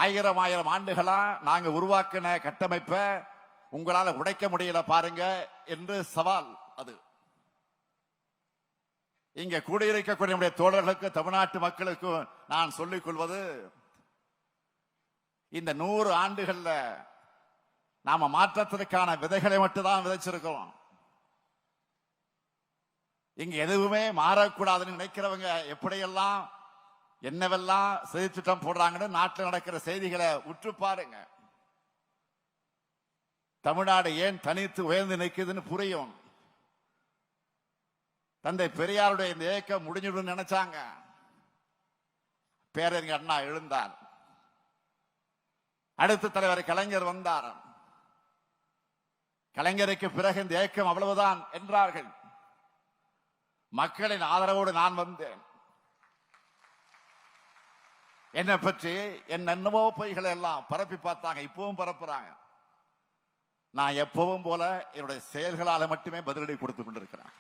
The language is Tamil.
ஆயிரம் ஆண்டுகளா நாங்க உருவாக்கின கட்டமைப்ப உங்களால உடைக்க முடியல பாருங்க என்று சவால். அது இங்க கூடியிருக்கக்கூடிய தோழர்களுக்கு, தமிழ்நாட்டு மக்களுக்கு நான் சொல்லிக் கொள்வது, இந்த 100 ஆண்டுகள்ல நாம மாற்றத்திற்கான விதைகளை மட்டும்தான் விதைச்சிருக்கிறோம். இங்க எதுவுமே மாறக்கூடாதுன்னு நினைக்கிறவங்க எப்படியெல்லாம் என்னவெல்லாம் செய்தி திட்டம் போடுறாங்கன்னு நாட்டில் நடக்கிற செய்திகளை உற்று பாருங்க. தமிழ்நாடு ஏன் தனித்து உயர்ந்து நிற்குதுன்னு புரியும். தந்தை பெரியாருடைய இந்த இயக்கம் முடிஞ்சிடும் நினைச்சாங்க. பேரறிஞர் அண்ணா எழுந்தார். அடுத்த தலைவர் கலைஞர் வந்தார். கலைஞருக்கு பிறகு இந்த இயக்கம் அவ்வளவுதான் என்றார்கள். மக்களின் ஆதரவோடு நான் வந்தேன். என்னை பற்றி என்னென்னவோ பொய்களை எல்லாம் பரப்பி பார்த்தாங்க. இப்பவும் பரப்புறாங்க. நான் எப்பவும் போல என்னுடைய செயல்களால மட்டுமே பதிலடி கொடுத்து கொண்டிருக்கிறேன்.